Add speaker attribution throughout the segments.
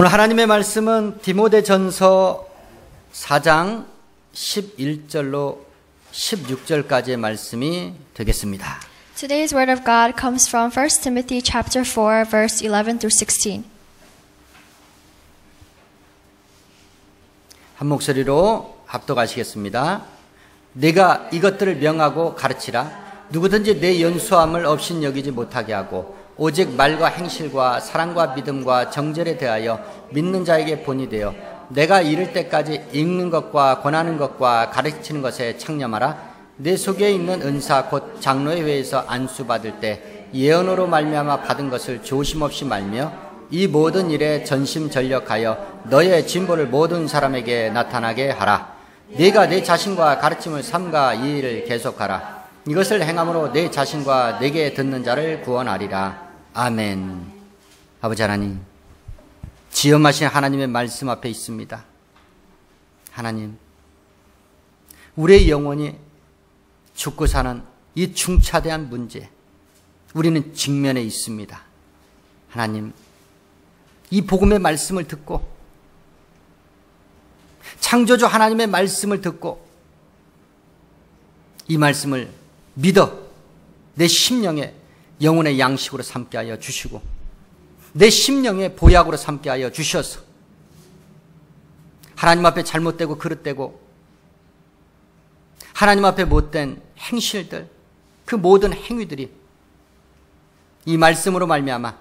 Speaker 1: 오늘 하나님의 말씀은 디모데전서 4장 11절로 16절까지의 말씀이 되겠습니다.
Speaker 2: Today's word of God comes from 1 Timothy chapter 4 verse 11 through 16.
Speaker 1: 한 목소리로 합독하시겠습니다. 내가 이것들을 명하고 가르치라. 누구든지 내 연수함을 업신여기지 못하게 하고 오직 말과 행실과 사랑과 믿음과 정절에 대하여 믿는 자에게 본이 되어 내가 이를 때까지 읽는 것과 권하는 것과 가르치는 것에 창념하라. 내 속에 있는 은사 곧 장로의 회에서 안수받을 때 예언으로 말미암아 받은 것을 조심없이 말며 이 모든 일에 전심전력하여 너의 진보를 모든 사람에게 나타나게 하라. 네가 내 자신과 가르침을 삼가 이 일을 계속하라. 이것을 행함으로 내 자신과 내게 듣는 자를 구원하리라. 아멘. 아버지 하나님, 지엄하신 하나님의 말씀 앞에 있습니다. 하나님, 우리의 영혼이 죽고 사는 이 중차대한 문제, 우리는 직면해 있습니다. 하나님, 이 복음의 말씀을 듣고 창조주 하나님의 말씀을 듣고 이 말씀을 믿어 내 심령에 영혼의 양식으로 삼게 하여 주시고 내 심령의 보약으로 삼게 하여 주셔서 하나님 앞에 잘못되고 그릇되고 하나님 앞에 못된 행실들, 그 모든 행위들이 이 말씀으로 말미암아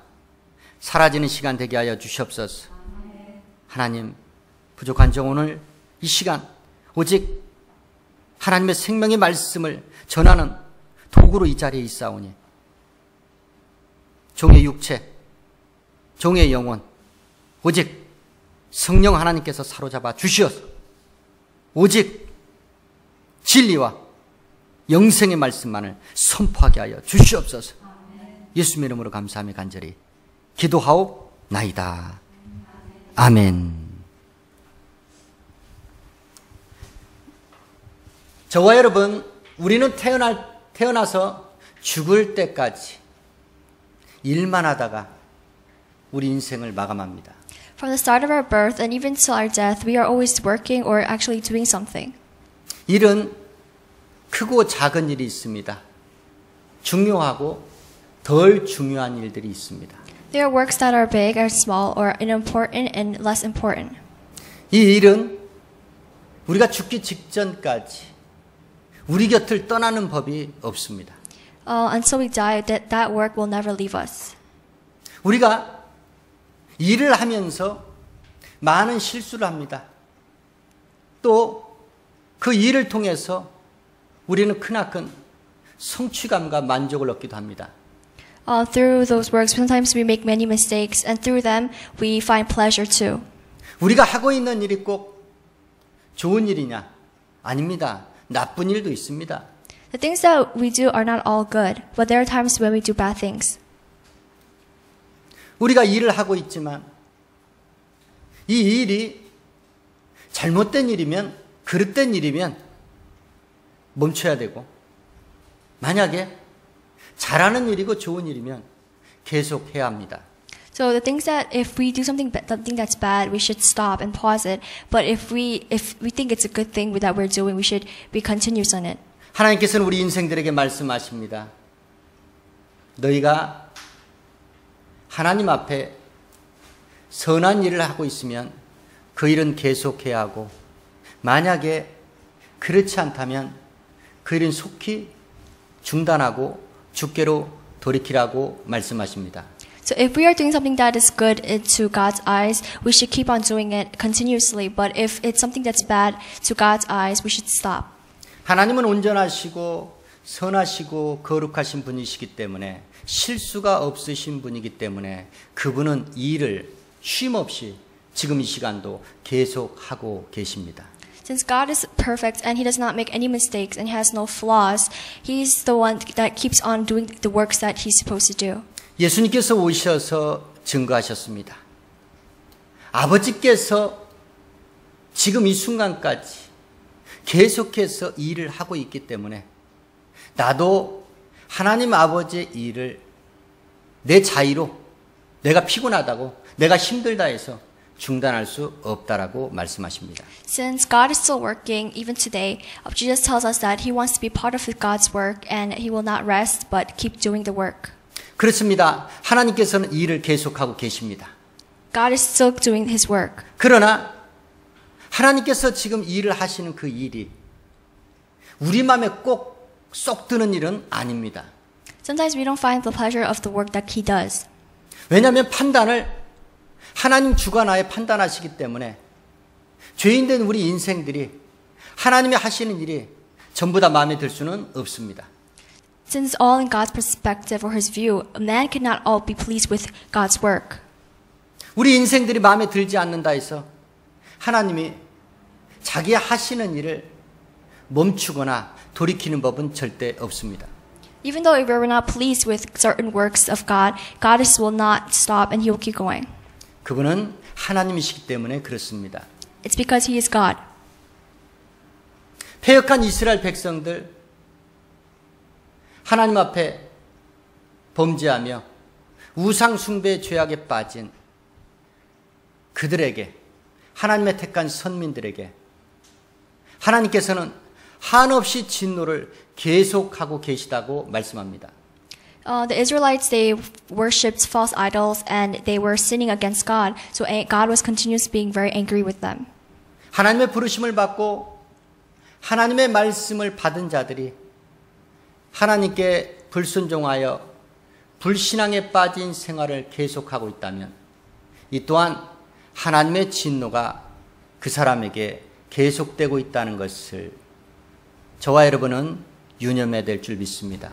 Speaker 1: 사라지는 시간 되게 하여 주시옵소서. 하나님, 부족한 저 오늘 이 시간 오직 하나님의 생명의 말씀을 전하는 도구로 이 자리에 있사오니 종의 육체, 종의 영혼 오직 성령 하나님께서 사로잡아 주시어서 오직 진리와 영생의 말씀만을 선포하게 하여 주시옵소서. 예수님의 이름으로 감사하며 간절히 기도하옵나이다. 아멘. 저와 여러분, 우리는 태어나서 죽을 때까지 일만 하다가 우리 인생을 마감합니다.
Speaker 2: From the start of our birth and even till our death, we are always working or actually doing something.
Speaker 1: 일은 크고 작은 일이 있습니다. 중요하고 덜 중요한 일들이 있습니다.
Speaker 2: There are works that are big or small or important and less important.
Speaker 1: 이 일은 우리가 죽기 직전까지 우리 곁을 떠나는 법이 없습니다.
Speaker 2: Until we die, that work will never leave us.
Speaker 1: 우리가 일을 하면서 많은 실수를 합니다. 또 그 일을 통해서 우리는 크나큰 성취감과 만족을 얻기도 합니다.
Speaker 2: Through those works, sometimes we make many mistakes, and through them, we find pleasure too.
Speaker 1: 우리가 하고 있는 일이 꼭 좋은 일이냐? 아닙니다. 나쁜 일도 있습니다.
Speaker 2: The things that we do are not all good, but there are times when we do bad things.
Speaker 1: 우리가 일을 하고 있지만 이 일이 잘못된 일이면, 그릇된 일이면 멈춰야 되고, 만약에 잘하는 일이고 좋은 일이면 계속 해야 합니다.
Speaker 2: So the things that if we do something that's bad, we should stop and pause it. But if we think it's a good thing that we're doing, we should be continuous on it.
Speaker 1: 하나님께서는 우리 인생들에게 말씀하십니다. 너희가 하나님 앞에 선한 일을 하고 있으면 그 일은 계속해야 하고, 만약에 그렇지 않다면 그 일은 속히 중단하고 주께로 돌이키라고 말씀하십니다.
Speaker 2: So if we are doing something that is good to God's eyes, we should keep on doing it continuously. But if it's something that's bad to God's eyes, we should stop.
Speaker 1: 하나님은 온전하시고 선하시고 거룩하신 분이시기 때문에, 실수가 없으신 분이기 때문에 그분은 이 일을 쉼없이 지금 이 시간도 계속하고 계십니다.
Speaker 2: Since God is perfect and He does not make any mistakes and He has no flaws, He's the one that keeps on doing the works that He's supposed to do.
Speaker 1: 예수님께서 오셔서 증거하셨습니다. 아버지께서 지금 이 순간까지 계속해서 일을 하고 있기 때문에 나도 하나님 아버지의 일을 내 자의로, 내가 피곤하다고, 내가 힘들다 해서 중단할 수 없다라고 말씀하십니다.
Speaker 2: Since God is still working, even today, Jesus tells us that He wants to be part of God's work and He will not rest but keep doing the work.
Speaker 1: 그렇습니다. 하나님께서는 이 일을 계속하고 계십니다.
Speaker 2: God is still doing His work.
Speaker 1: 그러나 하나님께서 지금 이 일을 하시는 그 일이 우리 마음에 꼭 쏙 드는 일은 아닙니다.
Speaker 2: Sometimes we don't find the pleasure of the work that He does.
Speaker 1: 왜냐하면 판단을 하나님 주관하에 판단하시기 때문에 죄인된 우리 인생들이 하나님이 하시는 일이 전부 다 마음에 들 수는 없습니다.
Speaker 2: Since all in God's perspective or His view, a man cannot all be pleased with God's work.
Speaker 1: 우리 인생들이 마음에 들지 않는다 해서 하나님이 자기 하시는 일을 멈추거나 돌이키는 법은 절대 없습니다.
Speaker 2: Even though if we're not pleased with certain works of God, God will not stop and He will keep going.
Speaker 1: 그분은 하나님이시기 때문에 그렇습니다.
Speaker 2: It's because He is God.
Speaker 1: 패역한 이스라엘 백성들 하나님 앞에 범죄하며 우상 숭배 죄악에 빠진 그들에게 하나님의 택한 선민들에게 하나님께서는 한없이 진노를 계속하고 계시다고 말씀합니다.
Speaker 2: The Israelites, they worshipped false idols and they were sinning against God. So God was continuously being very angry with them.
Speaker 1: 하나님의 부르심을 받고 하나님의 말씀을 받은 자들이 하나님께 불순종하여 불신앙에 빠진 생활을 계속하고 있다면 이 또한 하나님의 진노가 그 사람에게 계속되고 있다는 것을 저와 여러분은 유념해야 될 줄 믿습니다.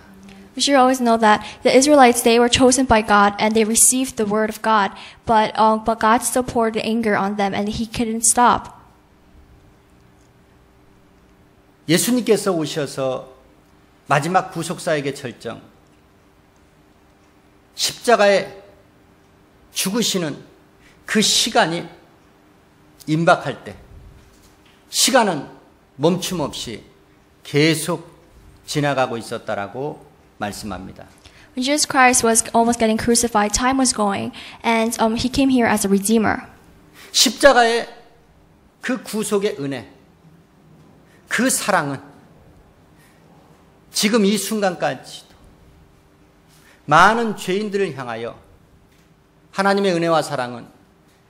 Speaker 2: We should always know that the Israelites, they were chosen by God and they received the word of God, but God still poured anger on them and He couldn't stop.
Speaker 1: 예수님께서 오셔서 마지막 구속사역의 절정, 십자가에 죽으시는 그 시간이 임박할 때 시간은 멈춤 없이 계속 지나가고 있었다라고 말씀합니다.
Speaker 2: When Jesus Christ was almost getting crucified, time was going, and He came here as a redeemer.
Speaker 1: 십자가의 그 구속의 은혜, 그 사랑은 지금 이 순간까지도 많은 죄인들을 향하여 하나님의 은혜와 사랑은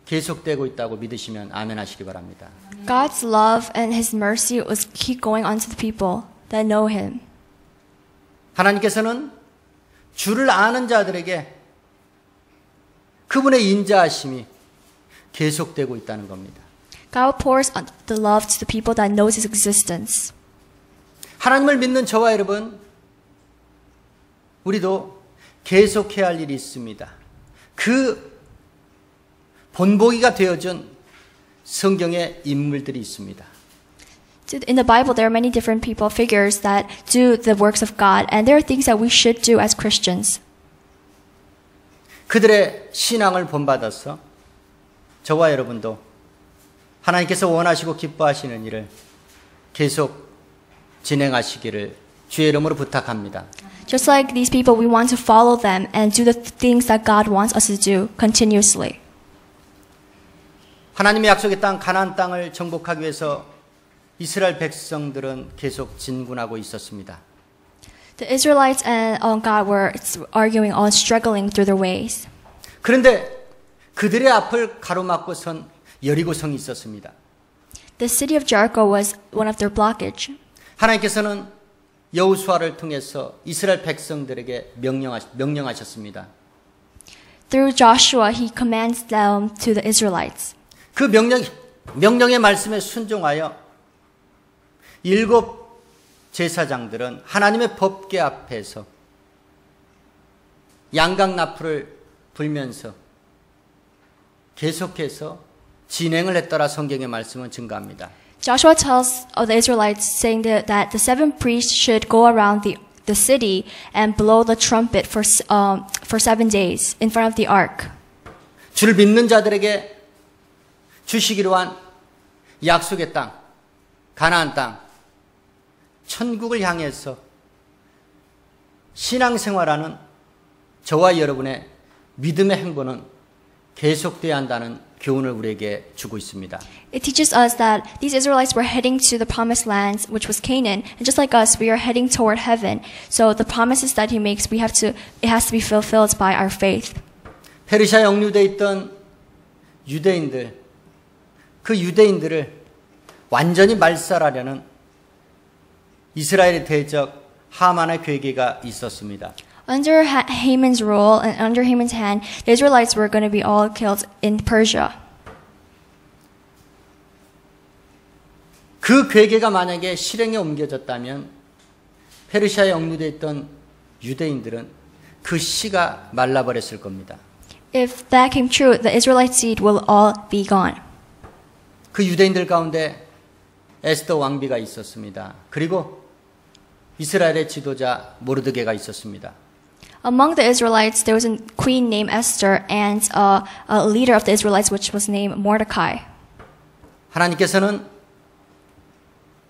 Speaker 1: 계속되고 있다고 믿으시면 아멘 하시기 바랍니다.
Speaker 2: God's love and His mercy was keep going on to the people that know Him.
Speaker 1: 하나님께서는 주를 아는 자들에게 그분의 인자하심이 계속되고 있다는 겁니다.
Speaker 2: God pours the love to the people that knows His existence.
Speaker 1: 하나님을 믿는 저와 여러분, 우리도 계속해야 할 일이 있습니다. 그 본보기가 되어준 성경의 인물들이 있습니다.
Speaker 2: In the Bible, there are many different people, figures that do the works of God, and there are things that we should do as Christians.
Speaker 1: 그들의 신앙을 본받아서 저와 여러분도 하나님께서 원하시고 기뻐하시는 일을 계속 진행하시기를 주의 이름으로 부탁합니다.
Speaker 2: Just like these people, we want to follow them and do the things that God wants us to do continuously.
Speaker 1: 하나님의 약속의 땅 가나안 땅을 정복하기 위해서 이스라엘 백성들은 계속 진군하고 있었습니다.
Speaker 2: The Israelites and God were arguing on struggling through their ways.
Speaker 1: 그런데 그들의 앞을 가로막고 선 여리고성이 있었습니다.
Speaker 2: The city of Jericho was one of their blockage.
Speaker 1: 하나님께서는 여호수아를 통해서 이스라엘 백성들에게 명령하셨습니다.
Speaker 2: Through Joshua, he commands them to the Israelites.
Speaker 1: 그 명령의 말씀에 순종하여 7 제사장들은 하나님의 법궤 앞에서 양강나풀을 불면서 계속해서 진행을 했더라 성경의 말씀은 증가합니다.
Speaker 2: Joshua tells the Israelites saying that the 7 priests should go around the city and blow the trumpet for 7 days in front of the ark.
Speaker 1: 주를 믿는 자들에게 주시기로 한 약속의 땅, 가나안 땅, 천국을 향해서 신앙생활하는 저와 여러분의 믿음의 행보는 계속돼야 한다는 교훈을 우리에게 주고 있습니다.
Speaker 2: It teaches us that these Israelites were heading to the promised land, which was Canaan, and just like us, we are heading toward heaven. So the promises that he makes, it has to be fulfilled by our faith.
Speaker 1: 페르시아에 억류돼 있던 유대인들, 그 유대인들을 완전히 말살하려는 이스라엘의 대적 하만의 괴계가 있었습니다.
Speaker 2: Under Haman's rule and under Haman's hand, the Israelites were going to be all killed in Persia.
Speaker 1: 그 괴계가 만약에 실행에 옮겨졌다면 페르시아에 억류돼 있던 유대인들은 그 씨가 말라버렸을 겁니다.
Speaker 2: If that came true, the Israelite seed will all be gone.
Speaker 1: 그 유대인들 가운데 에스더 왕비가 있었습니다. 그리고 이스라엘의 지도자 모르드게가 있었습니다.
Speaker 2: Among the Israelites, there was a queen named Esther and a leader of the Israelites, which was named Mordecai.
Speaker 1: 하나님께서는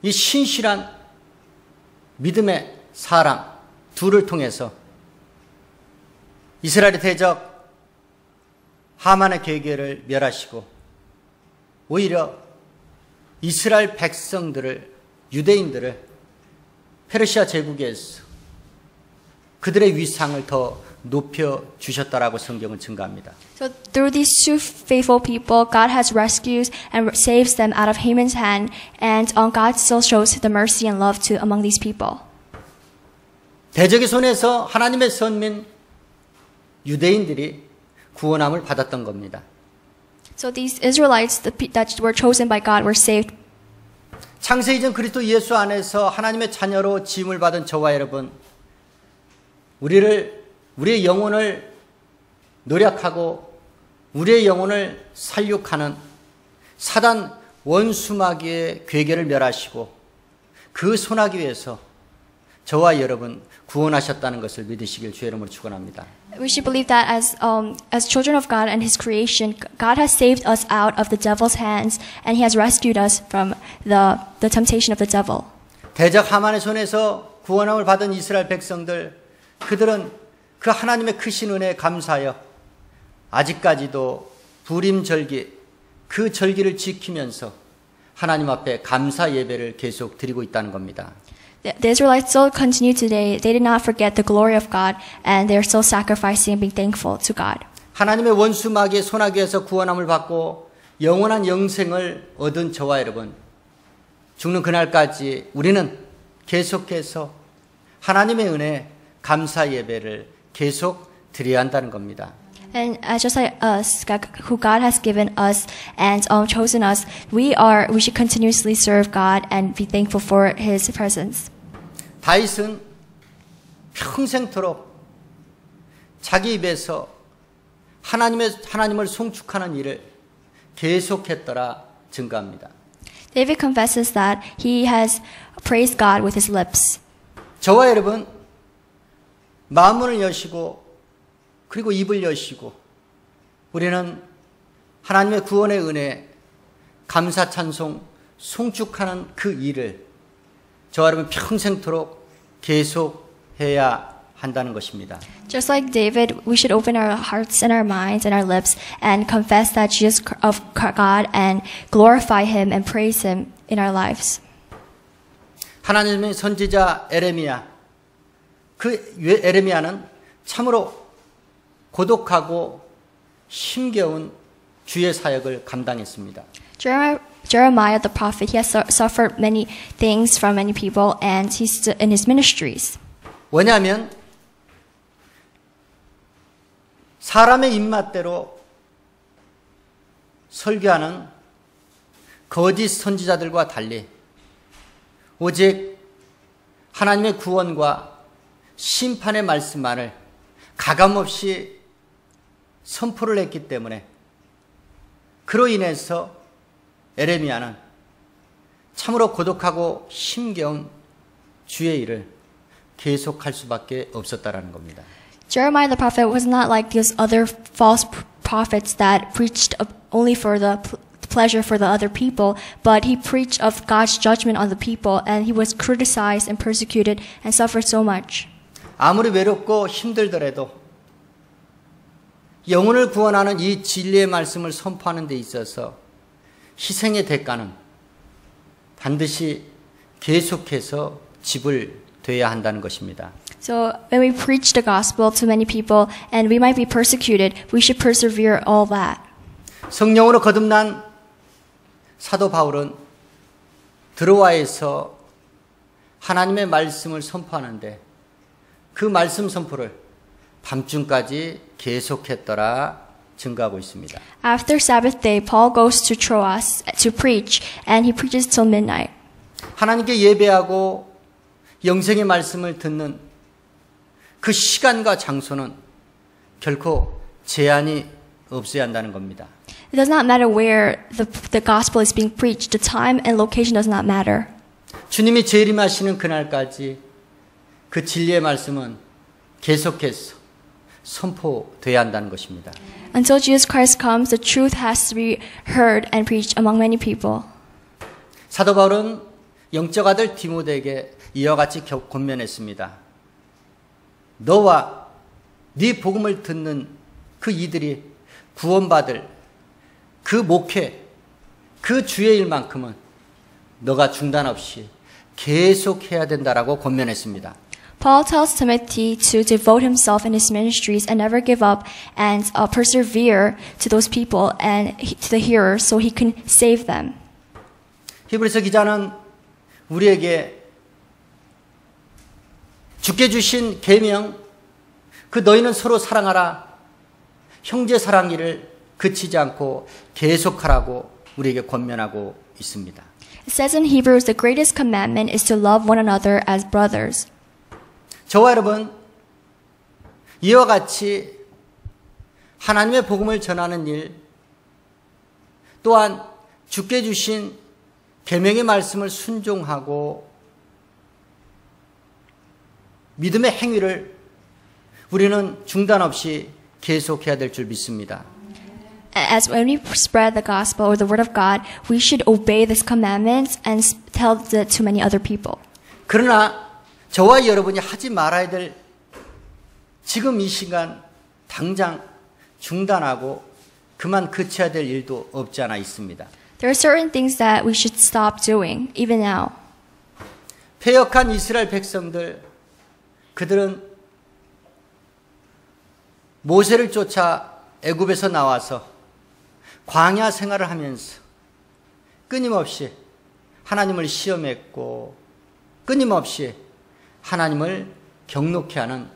Speaker 1: 이 신실한 믿음의 사람 둘을 통해서 이스라엘의 대적 하만의 괴계를 멸하시고 오히려 이스라엘 백성들을 유대인들을 페르시아 제국에서 그들의 위상을 더 높여 주셨다라고 성경은 증가합니다.
Speaker 2: So through these two faithful people, God has rescued and saves them out of Haman's hand, and God still shows the mercy and love to among these people.
Speaker 1: 대적의 손에서 하나님의 선민 유대인들이 구원함을 받았던 겁니다.
Speaker 2: So these Israelites that were chosen by God were saved.
Speaker 1: 창세기 전 그리스도 예수 안에서 하나님의 자녀로 지음을 받은 저와 여러분, 우리의 영혼을 노력하고 우리의 영혼을 살육하는 사단 원수마귀의 괴계를 멸하시고 그 손아귀 위에서 저와 여러분 구원하셨다는 것을 믿으시길 주의 이름으로 축원합니다.
Speaker 2: We should believe that as children of God and His creation, God has saved us out of the devil's hands, and He has rescued us from the temptation of the devil.
Speaker 1: 대적 하만의 손에서 구원함을 받은 이스라엘 백성들, 그들은 그 하나님의 크신 은혜에 감사하여 아직까지도 부림 절기, 그 절기를 지키면서 하나님 앞에 감사 예배를 계속 드리고 있다는 겁니다.
Speaker 2: The Israelites still continue today. They did not forget the glory of God, and they are still sacrificing and being thankful to God.
Speaker 1: 하나님의 원수 마귀의 손아귀에서 구원함을 받고 영원한 영생을 얻은 저와 여러분, 죽는 그날까지 우리는 계속해서 하나님의 은혜 감사 예배를 계속 드려야 한다는 겁니다.
Speaker 2: And just like us, who God has given us and chosen us, we should continuously serve God and be thankful for His presence.
Speaker 1: 다윗은 평생토록 자기 입에서 하나님을 송축하는 일을 계속했더라 증가합니다.
Speaker 2: David confesses that he has praised God with his lips.
Speaker 1: 저와 여러분 마음문을 여시고 그리고 입을 여시고 우리는 하나님의 구원의 은혜, 감사 찬송, 송축하는 그 일을 저와 여러분 평생토록 계속해야 한다는 것입니다.
Speaker 2: Just like David, we should open our hearts and our minds and our lips and confess that Jesus of God and glorify Him and praise Him in our lives.
Speaker 1: 하나님의 선지자 에레미야, 그 에레미야는 참으로 고독하고 힘겨운 주의 사역을 감당했습니다.
Speaker 2: Jeremiah the prophet, he has suffered many things from many people, and he's in his ministries.
Speaker 1: 왜냐하면 사람의 입맛대로 설교하는 거짓 선지자들과 달리 오직 하나님의 구원과 심판의 말씀만을 가감없이 선포를 했기 때문에 그로 인해서 에레미야는 참으로 고독하고 힘겨운 주의 일을 계속할 수밖에 없었다라는 겁니다.
Speaker 2: Jeremiah the prophet was not like these other false prophets that preached only for the pleasure for the other people, but he preached of God's judgment on the people, and he was criticized and persecuted and suffered so much.
Speaker 1: 아무리 외롭고 힘들더라도 영혼을 구원하는 이 진리의 말씀을 선포하는 데 있어서 희생의 대가는 반드시 계속해서 지불돼야 한다는 것입니다.
Speaker 2: So when we preach the gospel to many people and we might be persecuted, we should persevere all that.
Speaker 1: 성령으로 거듭난 사도 바울은 드로아에서 하나님의 말씀을 선포하는데 그 말씀 선포를 밤중까지 계속했더라 증거하고 있습니다.
Speaker 2: After Sabbath day, Paul goes to Troas to preach, and he preaches till midnight.
Speaker 1: 하나님께 예배하고 영생의 말씀을 듣는 그 시간과 장소는 결코 제한이 없어야 한다는 겁니다.
Speaker 2: It does not matter where the gospel is being preached. The time and location does not matter.
Speaker 1: 주님이 재림하시는 그날까지 그 진리의 말씀은 계속해서 선포돼야 한다는 것입니다.
Speaker 2: Until Jesus Christ comes, the truth has to be heard and preached among many people.
Speaker 1: 사도 바울은 영적 아들 디모데에게 이와 같이 권면했습니다. 너와 네 복음을 듣는 그 이들이 구원받을 그 목회, 그 주의 일만큼은 너가 중단 없이 계속해야 된다라고 권면했습니다.
Speaker 2: Paul tells Timothy to devote himself in his ministries and never give up and persevere to those people and to the hearers so he can save them.
Speaker 1: 히브리서 기자는 우리에게 주께 주신 계명, 그 너희는 서로 사랑하라, 형제 사랑이를 그치지 않고 계속하라고 우리에게 권면하고 있습니다.
Speaker 2: It says in Hebrews, the greatest commandment is to love one another as brothers.
Speaker 1: 저와 여러분, 이와 같이 하나님의 복음을 전하는 일, 또한 주께 주신 계명의 말씀을 순종하고 믿음의 행위를 우리는 중단 없이 계속해야 될 줄 믿습니다.
Speaker 2: As when we spread the gospel or the word of God, we should obey these commandments and tell it to many other people.
Speaker 1: 그러나 저와 여러분이 하지 말아야 될 지금 이 시간 당장 중단하고 그만 그쳐야 될 일도 없지 않아 있습니다.
Speaker 2: There are certain things that we should stop doing, even now.
Speaker 1: 패역한 이스라엘 백성들, 그들은 모세를 쫓아 애굽에서 나와서 광야 생활을 하면서 끊임없이 하나님을 시험했고 끊임없이 하나님을 경록케 하는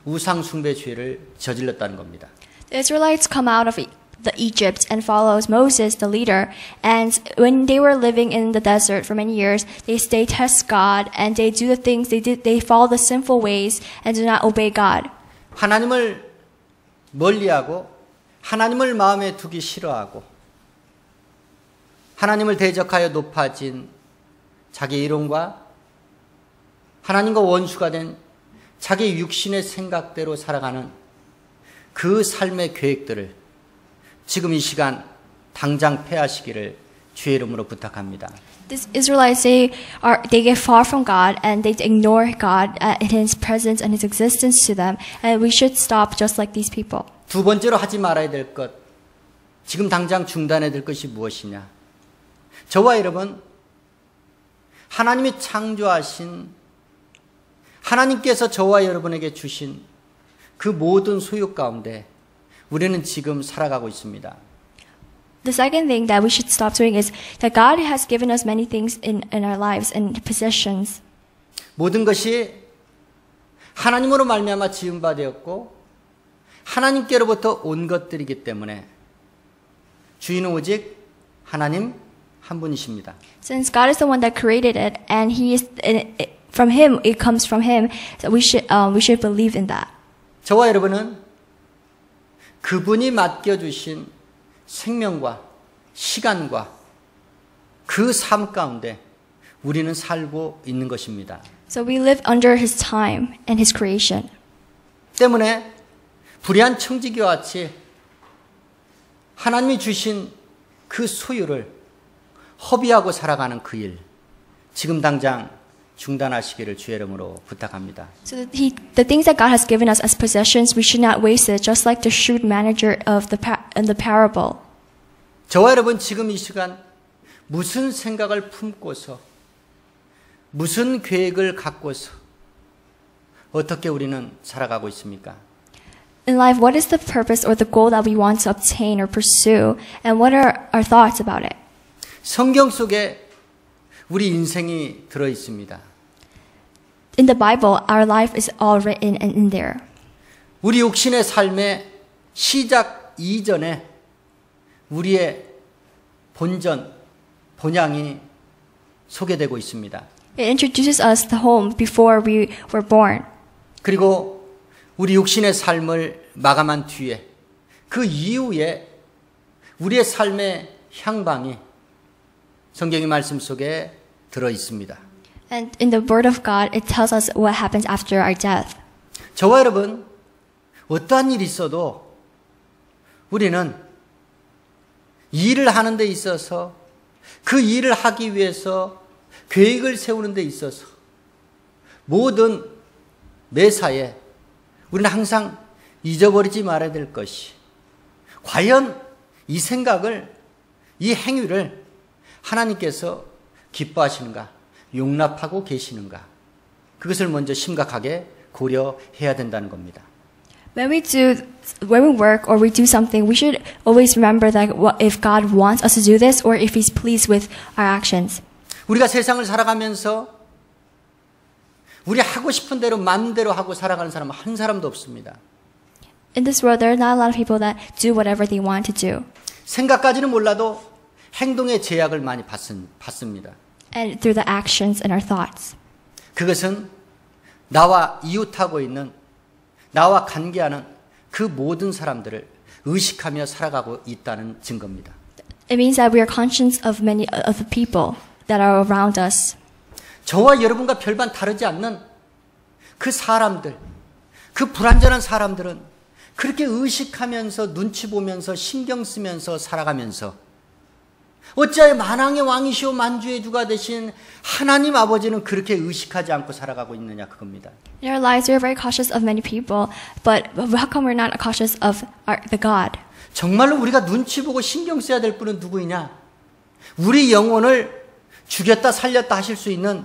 Speaker 1: 우상 숭배 죄를 저질렀다는 겁니다.
Speaker 2: The Israelites come out of the Egypt and follows Moses, the leader. And when they were living in the desert for many years, they test God and they do the things they follow the sinful ways and do not obey God.
Speaker 1: 하나님을 멀리하고 하나님을 마음에 두기 싫어하고 하나님을 대적하여 높아진 자기 이론과 하나님과 원수가 된 자기 육신의 생각대로 살아가는 그 삶의 계획들을 지금 이 시간 당장 폐하시기를 주의 이름으로 부탁합니다.
Speaker 2: These Israelites, they get far from God and they ignore God in His presence and His existence to them. And we should stop just like these people.
Speaker 1: 두 번째로 하지 말아야 될 것, 지금 당장 중단해야 될 것이 무엇이냐? 저와 여러분, 하나님이 창조하신 하나님께서 저와 여러분에게 주신 그 모든 소유 가운데 우리는 지금 살아가고 있습니다.
Speaker 2: The second thing that we should stop doing is that God has given us many things in our lives and possessions.
Speaker 1: 모든 것이 하나님으로 말미암아 지은 바 되었고 하나님께로부터 온 것들이기 때문에 주인은 오직 하나님 한 분이십니다.
Speaker 2: Since God is the one that created it and He is from Him, it comes from Him. So we should believe in that.
Speaker 1: 저와 여러분은 그분이 맡겨주신 생명과 시간과 그 삶 가운데 우리는 살고 있는 것입니다.
Speaker 2: So we live under His time and His creation.
Speaker 1: 때문에 불의한 청지기와 같이 하나님이 주신 그 소유를 허비하고 살아가는 그 일, 지금 당장 중단하시기를 주의 이름으로 부탁합니다.
Speaker 2: So that the things that God has given us as possessions, we should not waste it, just like the shrewd manager of in the parable.
Speaker 1: 저와 여러분 지금 이 시간 무슨 생각을 품고서 무슨 계획을 갖고서 어떻게 우리는 살아가고 있습니까?
Speaker 2: In life, what is the purpose or the goal that we want to obtain or pursue, and what are our thoughts about it?
Speaker 1: 성경 속에 우리 인생이 들어 있습니다.
Speaker 2: In the Bible, our life is all written in there.
Speaker 1: 우리 육신의 삶의 시작 이전에 우리의 본전, 본향이 소개되고 있습니다.
Speaker 2: It introduces us to home before we were born.
Speaker 1: 그리고 우리 육신의 삶을 마감한 뒤에 그 이후에 우리의 삶의 향방이 성경의 말씀 속에 들어 있습니다.
Speaker 2: And in the Word of God, it tells us what happens after our death.
Speaker 1: 저와 여러분, 어떠한 일이 있어도 우리는 일을 하는 데 있어서 그 일을 하기 위해서 계획을 세우는 데 있어서 모든 매사에 우리는 항상 잊어버리지 말아야 될 것이 과연 이 생각을, 이 행위를 하나님께서 기뻐하시는가, 용납하고 계시는가, 그것을 먼저 심각하게 고려해야 된다는 겁니다.
Speaker 2: When we work or we do something, we should always remember that if God wants us to do this or if He's pleased with our actions.
Speaker 1: 우리가 세상을 살아가면서 우리 하고 싶은 대로 마음대로 하고 살아가는 사람은 한 사람도 없습니다.
Speaker 2: In this world, there are not a lot of people that do whatever they want to do.
Speaker 1: 생각까지는 몰라도 행동의 제약을 많이 받습니다.
Speaker 2: And through the actions and our thoughts.
Speaker 1: 그것은 나와 이웃하고 있는, 나와 관계하는 그 모든 사람들을 의식하며 살아가고 있다는 증거입니다.
Speaker 2: It means that we are conscious of many of the people that are around us.
Speaker 1: 저와 여러분과 별반 다르지 않는 그 사람들, 그 불완전한 사람들은 그렇게 의식하면서 눈치 보면서 신경 쓰면서 살아가면서 어찌하여 만왕의 왕이시오 만주의 주가 되신 하나님 아버지는 그렇게 의식하지 않고 살아가고 있느냐, 그겁니다.
Speaker 2: In our lives, we are very cautious of many people, but how come we're not cautious of the God?
Speaker 1: 정말로 우리가 눈치 보고 신경 써야 될 분은 누구이냐? 우리 영혼을 죽였다 살렸다 하실 수 있는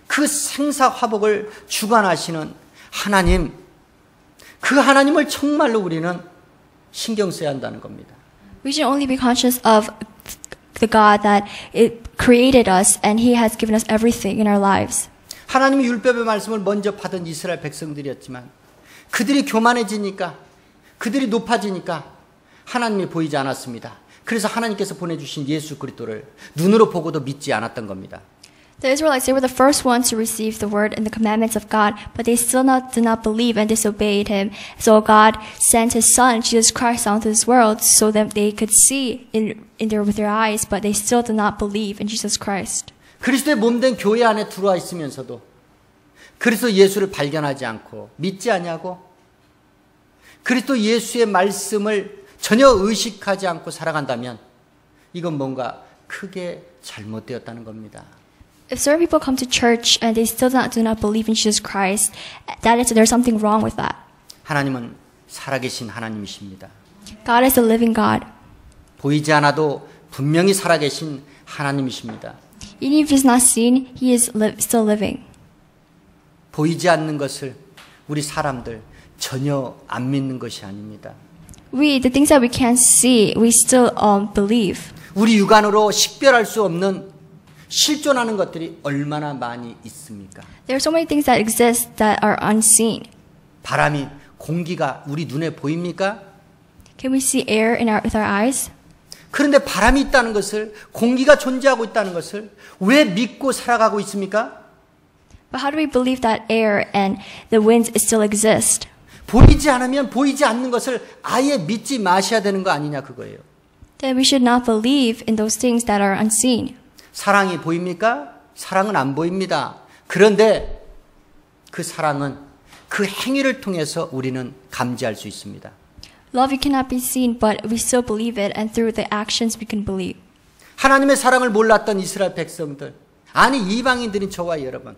Speaker 1: 그 생사화복을 주관하시는 하나님, 그 하나님을 정말로 우리는 신경 써야 한다는 겁니다.
Speaker 2: We should only be conscious of the God that it created us and He has given us everything in our lives.
Speaker 1: 하나님이 율법의 말씀을 먼저 받은 이스라엘 백성들이었지만 그들이 교만해지니까, 그들이 높아지니까 하나님이 보이지 않았습니다. 그래서 하나님께서 보내주신 예수 그리스도를 눈으로 보고도 믿지 않았던 겁니다.
Speaker 2: The Israelites, they were the first ones to receive the word and the commandments of God, but they still did not believe and disobeyed Him. So God sent His Son, Jesus Christ, onto this world so that they could see with their eyes, but they still did not believe in Jesus Christ.
Speaker 1: 그리스도의 몸된 교회 안에 들어와 있으면서도 그리스도 예수를 발견하지 않고 믿지 않냐고, 그리스도 예수의 말씀을 전혀 의식하지 않고 살아간다면 이건 뭔가 크게 잘못되었다는 겁니다.
Speaker 2: If certain people come to church and they still do not believe in Jesus Christ, there's something wrong with that.
Speaker 1: 하나님은 살아계신 하나님이십니다.
Speaker 2: God is the living God.
Speaker 1: 보이지 않아도 분명히 살아계신 하나님이십니다.
Speaker 2: Even if He's not seen, He is still living.
Speaker 1: 보이지 않는 것을 우리 사람들 전혀 안 믿는 것이 아닙니다.
Speaker 2: The things that we can't see, we still believe.
Speaker 1: 우리 육안으로 식별할 수 없는 실존하는 것들이 얼마나 많이 있습니까?
Speaker 2: There are so many things that exist that are unseen.
Speaker 1: 바람이, 공기가 우리 눈에 보입니까?
Speaker 2: Can we see air with our eyes?
Speaker 1: 그런데 바람이 있다는 것을, 공기가 존재하고 있다는 것을 왜 믿고 살아가고 있습니까?
Speaker 2: But how do we believe that air and the winds still exist?
Speaker 1: 보이지 않으면 보이지 않는 것을 아예 믿지 마셔야 되는 거 아니냐, 그거예요.
Speaker 2: Then we should not believe in those things that are unseen.
Speaker 1: 사랑이 보입니까? 사랑은 안 보입니다. 그런데 그 사랑은 그 행위를 통해서 우리는 감지할 수 있습니다.
Speaker 2: Love cannot be seen, but we still believe it, and through the actions we can believe.
Speaker 1: 하나님의 사랑을 몰랐던 이스라엘 백성들, 아니 이방인들인 저와 여러분,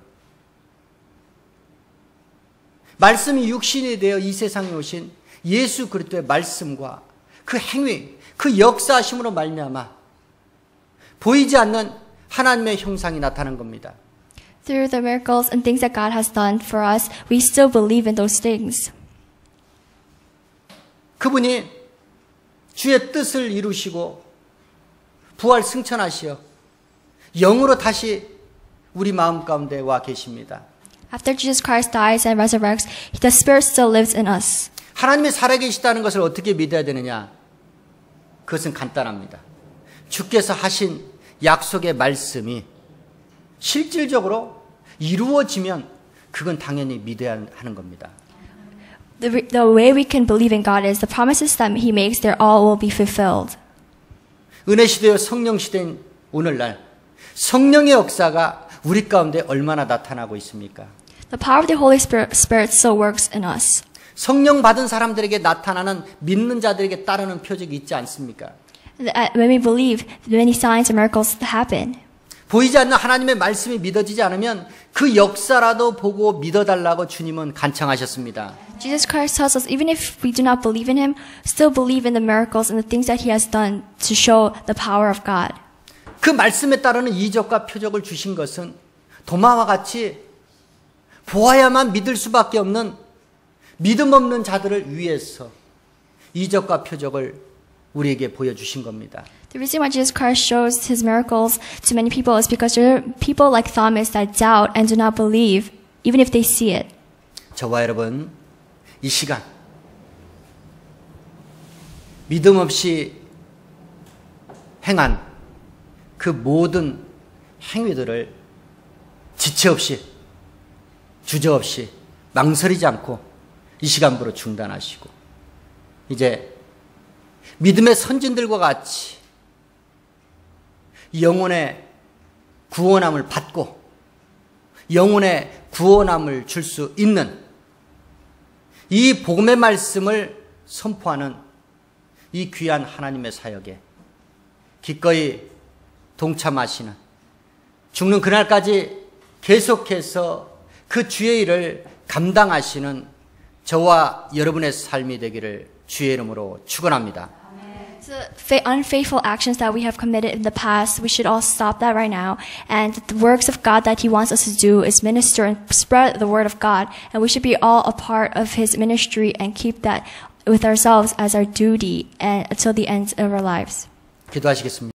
Speaker 1: 말씀이 육신이 되어 이 세상에 오신 예수 그리스도의 말씀과 그 행위, 그 역사하심으로 말미암아 보이지 않는 하나님의 형상이 나타난 겁니다.
Speaker 2: Through the miracles and things that God has done for us, we still believe in those things.
Speaker 1: 그분이 주의 뜻을 이루시고 부활 승천하시어 영으로 다시 우리 마음 가운데 와 계십니다.
Speaker 2: After Jesus Christ dies and resurrects, the Spirit still lives in us.
Speaker 1: 하나님이 살아계시다는 것을 어떻게 믿어야 되느냐? 그것은 간단합니다. 주께서 하신 약속의 말씀이 실질적으로 이루어지면 그건 당연히 믿어야 하는 겁니다.
Speaker 2: The way we can believe in God is the promises that He makes, they all will be fulfilled.
Speaker 1: 은혜 시대와 성령 시대인 오늘날 성령의 역사가 우리 가운데 얼마나 나타나고 있습니까?
Speaker 2: The power of the Holy Spirit still works in us.
Speaker 1: 성령 받은 사람들에게 나타나는 믿는 자들에게 따르는 표적이 있지 않습니까?
Speaker 2: When we believe, many signs and miracles happen.
Speaker 1: 보이지 않는 하나님의 말씀이 믿어지지 않으면 그 역사라도 보고 믿어달라고 주님은 간청하셨습니다.
Speaker 2: Jesus Christ tells us, even if we do not believe in Him, still believe in the miracles and the things that He has done to show the power of God.
Speaker 1: 그 말씀에 따르는 이적과 표적을 주신 것은 도마와 같이 보아야만 믿을 수밖에 없는 믿음 없는 자들을 위해서 이적과 표적을 우리에게 보여주신 겁니다.
Speaker 2: The reason why Jesus Christ shows His miracles to many people is because there are people like Thomas that doubt and do not believe, even if they see it.
Speaker 1: 저와 여러분, 이 시간 믿음 없이 행한 그 모든 행위들을 지체 없이 주저없이 망설이지 않고 이 시간부로 중단하시고 이제 믿음의 선진들과 같이 영혼의 구원함을 받고 영혼의 구원함을 줄 수 있는 이 복음의 말씀을 선포하는 이 귀한 하나님의 사역에 기꺼이 동참하시는 죽는 그날까지 계속해서 그 주의 일을 감당하시는 저와 여러분의 삶이 되기를 주의 이름으로 축원합니다.
Speaker 2: The unfaithful actions that we have committed in the past, we should all stop that right now. And the works of God that He wants us to do is minister and spread the word of God. And we should be all a part of His ministry and keep that with ourselves as our duty and until the end of our lives.
Speaker 1: 기도하시겠습니다.